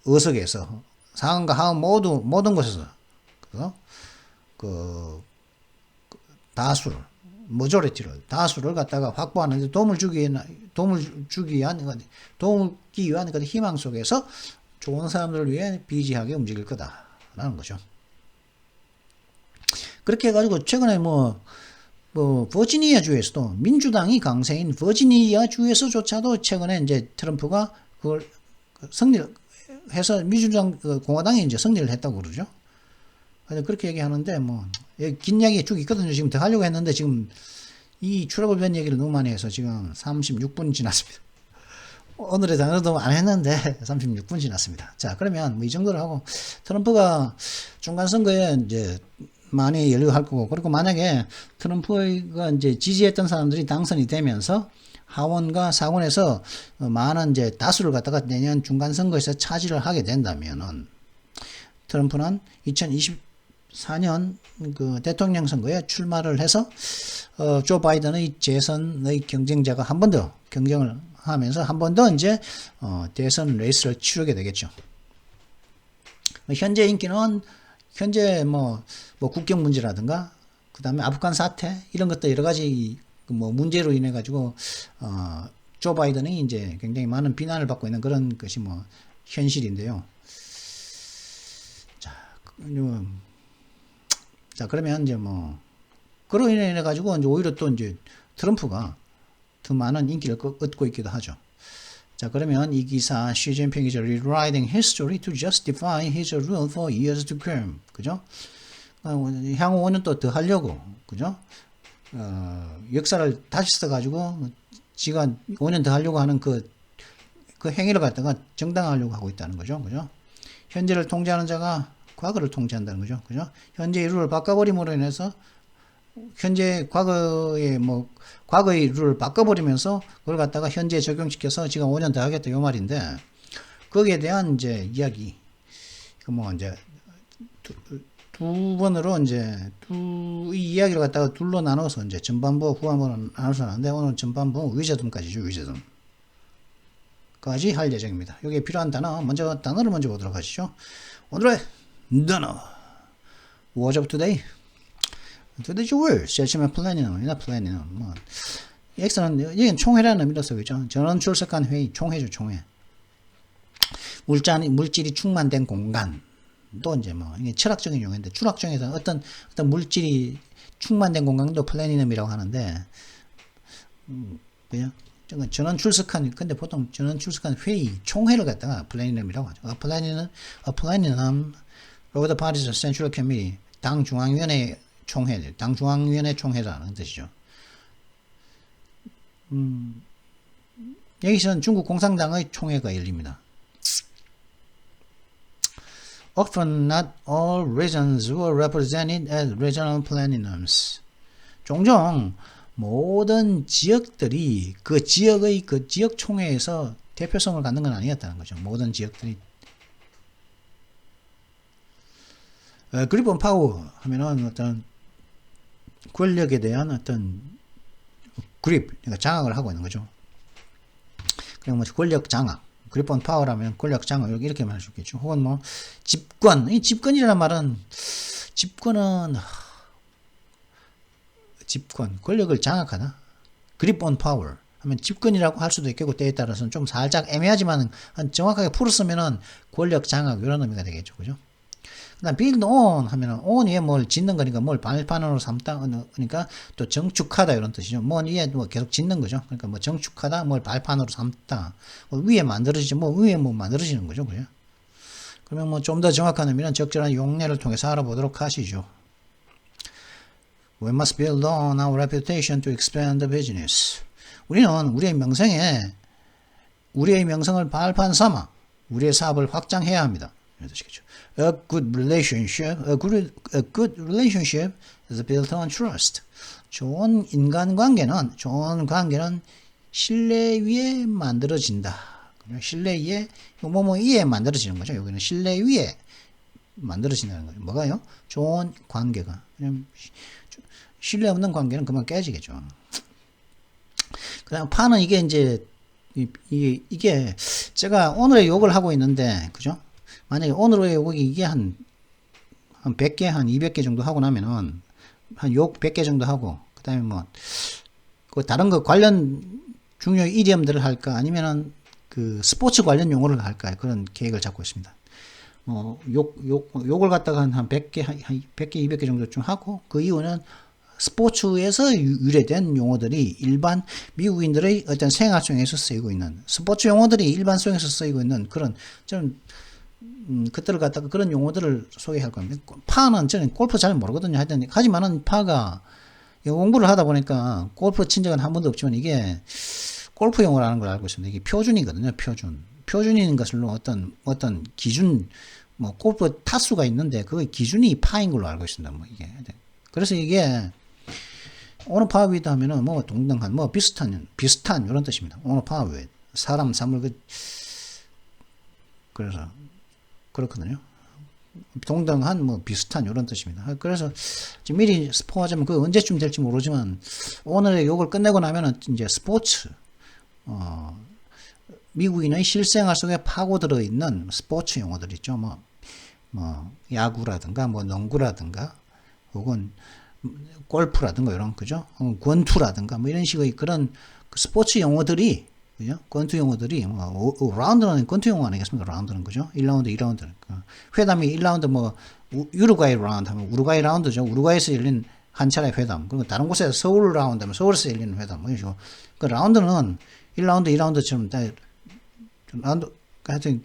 의석에서, 상원과 하원 모든 곳에서 다수를 갖다가 확보하는데 도움을 주기 위한 그 희망 속에서 좋은 사람들을 위해 비지하게 움직일 거다라는 거죠. 그렇게 해가지고 최근에 버지니아 주에서도 민주당이 강세인 버지니아 주에서조차도 최근에 이제 트럼프가 그걸 승리해서 공화당이 이제 승리를 했다고 그러죠. 그렇게 얘기하는데 긴 이야기 쭉 있거든요. 지금 더 하려고 했는데 지금 이 트러블 밴 얘기를 너무 많이 해서 지금 36분 지났습니다. 오늘의 단어도 안 했는데 36분 지났습니다. 자, 그러면 이 정도로 하고 트럼프가 중간 선거에 이제 많이 연루할 거고, 그리고 만약에 트럼프가 이제 지지했던 사람들이 당선이 되면서 하원과 상원에서 많은 이제 다수를 갖다가 내년 중간 선거에서 차지를 하게 된다면은 트럼프는 2024년 그 대통령 선거에 출마를 해서 조 바이든의 재선의 경쟁자가 한 번 더 경쟁을 하면서 한 번 더 이제 대선 레이스를 치르게 되겠죠. 현재 인기는 국경 문제라든가 그다음에 아프간 사태 이런 것들 여러 가지 문제로 인해 가지고 조 바이든이 이제 굉장히 많은 비난을 받고 있는 그런 것이 현실인데요. 자, 그러면 이제 그로 인해 가지고 이제 오히려 또 이제 트럼프가 더 많은 인기를 얻고 있기도 하죠. 자, 그러면 이 기사 Xi Jinping is rewriting history to justify his rule for years to come. 그죠? 향후 5년 또 더 하려고, 그죠? 역사를 다시 써가지고 지가 5년 더 하려고 하는 그 행위를 갖다가 정당화하려고 하고 있다는 거죠. 그죠? 현재를 통제하는 자가 과거를 통제한다는 거죠. 그죠? 현재의 룰을 바꿔버림으로 인해서 과거의 룰을 바꿔버리면서 그걸 갖다가 현재에 적용시켜서 지가 5년 더 하겠다 요 말인데, 거기에 대한 이제 이야기, 이제 두 번으로 이제 이 이야기를 갖다가 둘로 나눠서 이제 전반부 후반부로 나눠서 하는데, 오늘 전반부 위저덤까지죠. 위저덤까지 할 예정입니다. 여기에 필요한 단어를 먼저 보도록 하시죠. 오늘의 단어 What's up today? Today's word search면 플래닝이나 플래닝. 여기는 총회라는 의미로서 그죠? 전원 출석한 회의, 총회죠, 총회. 물질이 충만된 공간. 또 이제 이게 철학적인 용어인데, 철학적에서 어떤 물질이 충만된 공간도 플래니넘이라고 하는데, 그냥 전원 출석한, 근데 보통 전원 출석한 회의, 총회를 갖다가 플래니넘이라고 하죠. A platinum of the party's central committee, 당 중앙위원회 총회라는 뜻이죠. 여기서는 중국 공산당의 총회가 열립니다. Often not all regions were represented as regional plenums. 종종 모든 지역들이 그 지역 총회에서 대표성을 갖는 건 아니었다는 거죠. 모든 지역들이. 그립 온 파워 하면은 어떤 권력에 대한 어떤 그러니까 장악을 하고 있는 거죠. 그냥 권력 장악, 그립 온 파워라면 권력 장악 이렇게 말할 수 있겠죠. 혹은 집권, 이 집권이라는 말은 집권, 권력을 장악하다. 그립 온 파워 하면 집권이라고 할 수도 있겠고 때에 따라서는 좀 살짝 애매하지만 정확하게 풀었으면은 권력 장악 이런 의미가 되겠죠. 그죠? 그다음 build on 하면은 on이 뭘 짓는 거니까 뭘 발판으로 삼다 그러니까 또 정축하다 이런 뜻이죠. 뭐 위에 뭐 계속 짓는 거죠. 그러니까 뭐 정축하다 뭘 발판으로 삼다 뭐 위에 만들어지죠. 뭐 위에 뭐 만들어지는 거죠. 그죠? 그러면 뭐 좀 더 정확한 의미는 적절한 용례를 통해서 알아보도록 하시죠. We must build on our reputation to expand the business. 우리는 우리의 명성을 발판 삼아 우리의 사업을 확장해야 합니다. A good relationship is built on trust. 좋은 관계는 신뢰 위에 만들어진다. 신뢰 위에 위에 만들어지는 거죠. 여기는 신뢰 위에 만들어진다는 거죠. 뭐가요? 좋은 관계가. 신뢰 없는 관계는 그만 깨지겠죠. 그다음 파는 이게 이제 이게 제가 오늘의 욕을 하고 있는데 그죠? 만약에 오늘의 욕이 이게 한 100개, 한 200개 정도 하고 나면은 한 욕 100개 정도 하고 그다음에 뭐 그 다른 거 관련 중요 이디엄들을 할까 아니면은 그 스포츠 관련 용어를 할까 그런 계획을 잡고 있습니다. 욕을 갖다가 한 100개, 한 100개, 200개 정도 좀 하고 그 이유는 스포츠에서 유래된 용어들이 일반 미국인들의 어떤 생활 속에서 쓰이고 있는 스포츠 용어들이 일반 속에서 쓰이고 있는 그런 저는 그때를 갖다가 그런 용어들을 소개할 겁니다. 파는 저는 골프 잘 모르거든요. 하지만은 파가 공부를 하다 보니까 골프 친 적은 한 번도 없지만 이게 골프 용어라는 걸 알고 있습니다. 이게 표준이거든요. 표준인 것으로 어떤 기준 뭐 골프 타수가 있는데 그 기준이 파인 걸로 알고 있습니다. 뭐 이게 그래서 이게 오너 파워 위드 하면은 뭐 동등한 뭐 비슷한 이런 뜻입니다. 오너 파워 위드 사람 사물 그래서 그렇거든요. 동등한 뭐 비슷한 이런 뜻입니다. 그래서 지금 미리 스포하자면 그 언제쯤 될지 모르지만 오늘의 욕을 끝내고 나면은 이제 스포츠 미국인의 실생활 속에 파고들어 있는 스포츠 용어들 있죠. 뭐 야구라든가 뭐 농구라든가 혹은 골프라든가 이런 그죠? 권투라든가 뭐 이런 식의 그런 스포츠 용어들이 그죠? 권투 용어들이 라운드는 권투 용어 아니겠습니까? 라운드는 그죠? 1라운드, 2라운드. 회담이 1라운드 뭐 우루과이 라운드 하면 우루과이 라운드죠. 우루과이에서 열린 한 차례 회담. 그리고 다른 곳에서 서울 라운드 하면 서울에서 열리는 회담. 뭐죠? 그 라운드는 1라운드, 2라운드처럼 다 라운드 하여튼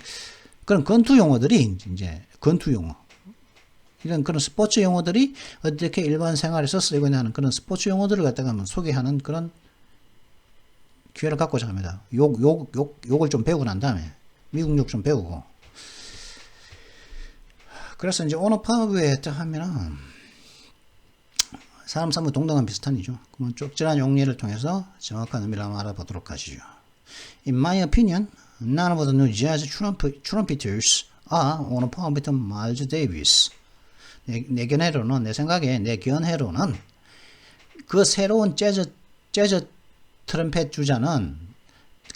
그런 권투 용어들이 이제 권투 용어. 이런 그런 스포츠 용어들이 어떻게 일반 생활에서 쓰이고 있는 그런 스포츠 용어들을 갖다가 소개하는 그런 기회를 갖고자 합니다. 욕을 좀 배우고 난 다음에 미국 욕 좀 배우고 그래서 이제 오너 파워에 하면은 사람 사무 동등한 비슷한이죠. 그러면 적절한 용례를 통해서 정확한 의미를 한번 알아보도록 하시죠. In my opinion, none of the new jazz trumpeters are on a par with Miles Davis. 내 견해로는 내 생각에 내 견해로는 그 새로운 재즈 트럼펫 주자는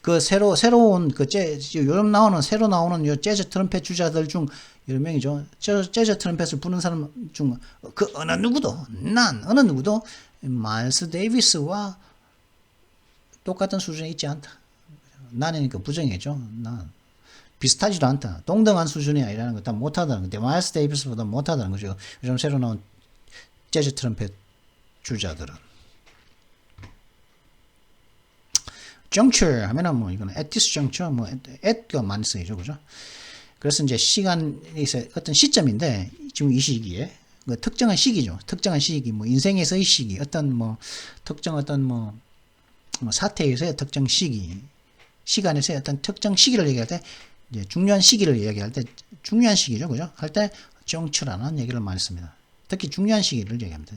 그 새로운 그 요즘 새로 나오는 요 재즈 트럼펫 주자들 중 여러 명이죠. 재즈 트럼펫을 부는 사람 중 그 어느 누구도 마일스 데이비스와 똑같은 수준에 있지 않다. 나니까 부정이죠. 난 비슷하지도 않다. 동등한 수준이 아니라는 거 다 못하다는 거. 마일스 데이비스보다 못하다는 거죠. 요즘 새로 나온 재즈 트럼펫 주자들은. juncture 하면은 뭐 이거는 at this juncture 뭐 at가 많이 쓰이죠. 그죠? 그래서 이제 시간이 어떤 시점인데 지금 이 시기에 그 특정한 시기죠. 특정한 시기 뭐 인생에서의 시기 어떤 뭐 특정 뭐 사태에서의 특정 시기 시간에서의 어떤 특정 시기를 얘기할 때 이제 중요한 시기를 얘기할 때 중요한 시기죠. 그죠? 할 때 juncture라는 얘기를 많이 씁니다. 특히 중요한 시기를 얘기합니다.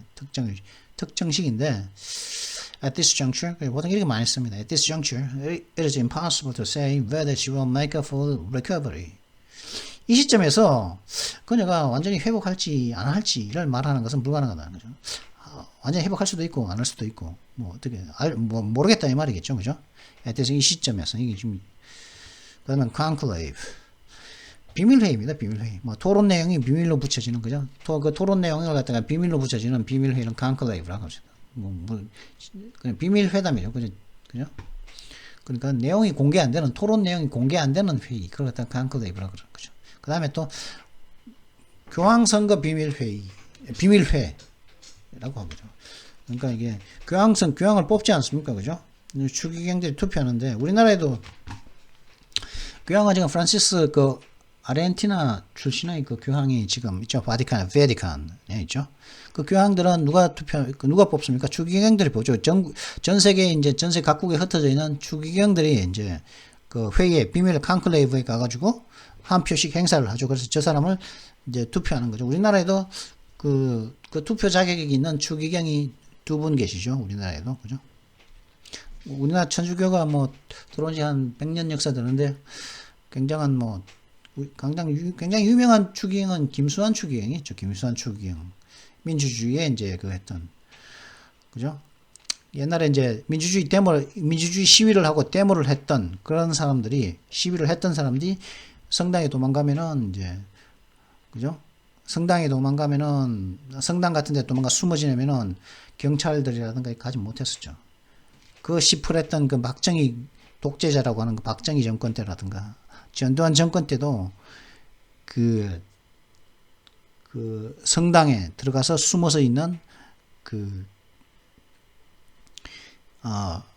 특정 시기인데 at this juncture, 보통 이렇게 많이 씁니다. At this juncture, it is impossible to say whether she will make a full recovery. 이 시점에서 그녀가 완전히 회복할지 안 할지를 말하는 것은 불가능하다는 거죠. 완전히 회복할 수도 있고 안 할 수도 있고 뭐 어떻게 모르겠다 이 말이겠죠, 그죠? at this 이 시점에서 이게 지금 그다음에 conclave. 비밀회의입니다. 비밀회의. 뭐 토론 내용이 비밀로 붙여지는 거죠. 그 토론 내용을 갖다가 비밀로 붙여지는 비밀회의는 conclave라고 합니다. 그냥 비밀 회담이죠. 그죠? 그러니까 내용이 공개 안 되는, 토론 내용이 공개 안 되는 회의. 그걸 갖다 콘클레이브라고 그러는 거죠. 그 다음에 또 교황선거 비밀회의, 비밀회라고 하죠. 그러니까 이게 교황을 뽑지 않습니까? 그죠? 추기경들이 투표하는데, 우리나라에도 교황은 지금 프란시스 그 아르헨티나 출신의 그 교황이 지금 있죠. 베티칸에 있죠. 그 교황들은 누가 뽑습니까? 추기경들이 보죠. 전 세계 이제 전세 각국에 흩어져 있는 추기경들이 이제 그 회의에 비밀 콘클레이브에 가가지고 한 표씩 행사를 하죠. 그래서 저 사람을 이제 투표하는 거죠. 우리나라에도 그 투표 자격이 있는 추기경이 2분 계시죠. 우리나라에도. 그죠? 우리나라 천주교가 뭐 들어온 지 한 100년 역사 되는데 굉장히 유명한 추기경은 김수환 추기경이 있죠. 김수환 추기경. 민주주의에 이제 그 했던. 그죠? 옛날에 이제 민주주의 시위를 하고 데모를 했던 그런 사람들이, 시위를 했던 사람들이 성당에 도망가면은 이제, 그죠? 성당에 도망가면은, 성당 같은 데 도망가 숨어 지내면은 경찰들이라든가 가지 못했었죠. 그 시풀했던 그 박정희 독재자라고 하는 그 박정희 정권 때라든가, 전두환 정권 때도 그 성당에 들어가서 숨어서 있는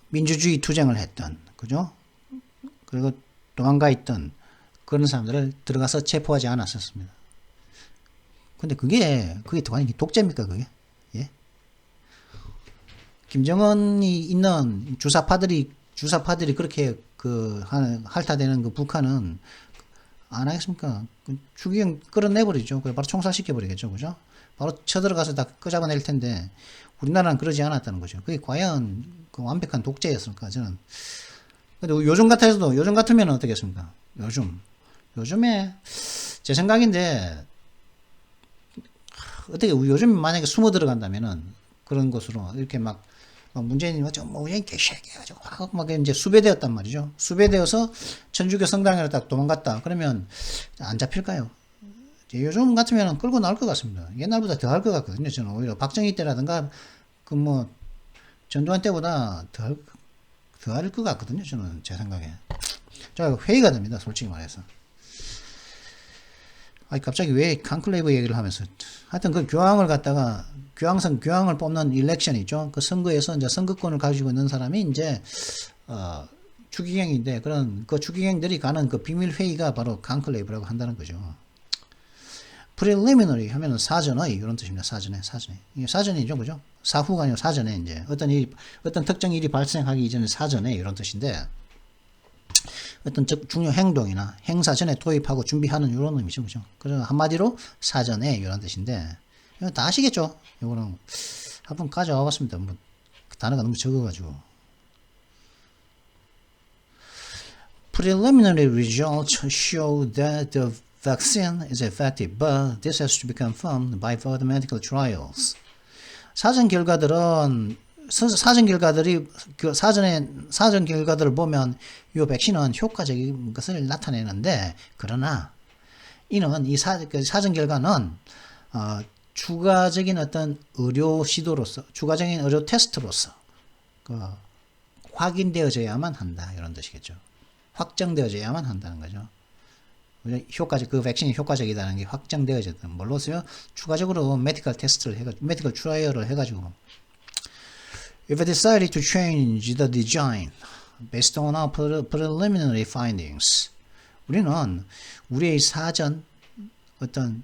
민주주의 투쟁을 했던, 그죠? 그리고 도망가 있던 그런 사람들을 들어가서 체포하지 않았었습니다. 근데 그게 독재입니까, 그게? 예? 김정은이 있는 주사파들이 그렇게 핥아대는 그 북한은 안 하겠습니까? 추기경 끌어내버리죠. 바로 총살시켜버리겠죠. 그죠? 바로 쳐들어가서 다 끄잡아낼 텐데, 우리나라는 그러지 않았다는 거죠. 그게 과연 그 완벽한 독재였을까, 저는. 근데 요즘 같으면 어떻겠습니까? 요즘에, 제 생각인데, 어떻게, 요즘 만약에 숨어 들어간다면은, 그런 곳으로, 이렇게 문재인이 문재인 개새끼가지고 막 이제 수배되었단 말이죠. 수배되어서 천주교 성당에 딱 도망갔다. 그러면 안 잡힐까요? 요즘 같으면 끌고 나올 것 같습니다. 옛날보다 더 할 것 같거든요. 저는 오히려 박정희 때라든가 전두환 때보다 더 할 것 같거든요. 저는 제 생각에. 자, 회의가 됩니다. 솔직히 말해서. 갑자기 왜 콘클레이브 얘기를 하면서. 하여튼 그 교황을 뽑는 일렉션이 있죠. 그 선거에서 이제 선거권을 가지고 있는 사람이 이제, 추기경인데, 그 추기경들이 가는 그 비밀회의가 바로 콘클레이브라고 한다는 거죠. preliminary 하면은 사전의, 이런 뜻입니다. 사전에. 이게 사전이죠. 그죠? 사후가 아니고 사전에 이제, 어떤 특정 일이 발생하기 이전에 사전에, 이런 뜻인데, 어떤 중요 행동이나 행사 전에 도입하고 준비하는 이런 의미죠. 그죠? 그래서 한마디로 사전에 이런 뜻인데, 이거 다 아시겠죠? 이거는 한번 가져와 봤습니다. 단어가 너무 적어가지고. Preliminary results show that the vaccine is effective, but this has to be confirmed by further medical trials. 사전 결과들이 사전 결과들을 보면 이 백신은 효과적인 것을 나타내는데, 그러나 이는 이 사전 결과는 추가적인 어떤 의료 시도로서, 추가적인 의료 테스트로서 확인되어져야만 한다, 이런 뜻이겠죠. 확정되어져야만 한다는 거죠. 그 백신이 효과적이다는 게 확정되어졌던 뭘로서요? 추가적으로 메디컬 트라이얼을 해가지고 If decided to change the design based on our preliminary findings, 우리는 우리의 사전 어떤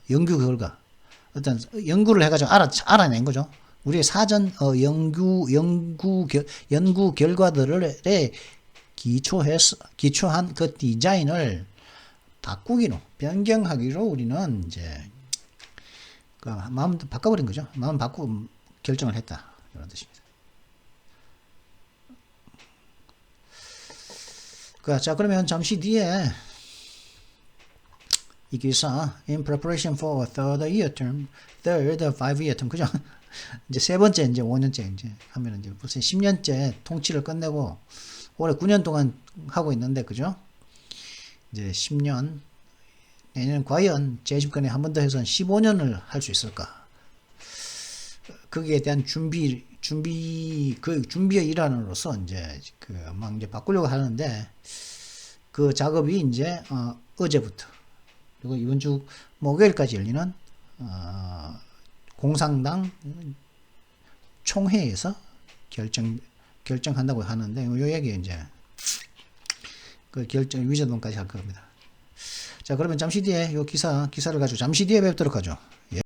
연구 결과, 어떤 연구를 해가지고 알아낸 거죠. 우리의 사전 연구 결과들에 기초한 그 디자인을 변경하기로 우리는 이제 마음 바꿔버린 거죠. 마음 바꾸고 결정을 했다, 이런 뜻입니다. 자, 그러면 잠시 뒤에 이 기사 in preparation for a third 5-year term, 그죠? 이제 세 번째, 이제 5년째 이제 하면 이제 벌써 10년째 통치를 끝내고 올해 9년 동안 하고 있는데, 그죠? 이제 10년, 내년 과연 재집권에 한 번 더 해서 15년을 할 수 있을까? 거기에 대한 준비 준비의 일환으로서 이제 막 이제 바꾸려고 하는데 그 작업이 이제 어제부터 그리고 이번 주 목요일까지 열리는 공산당 총회에서 결정한다고 하는데 요 얘기 이제 그 결정 위자동까지 할 겁니다. 자, 그러면 잠시 뒤에 요 기사를 가지고 잠시 뒤에 뵙도록 하죠. 예.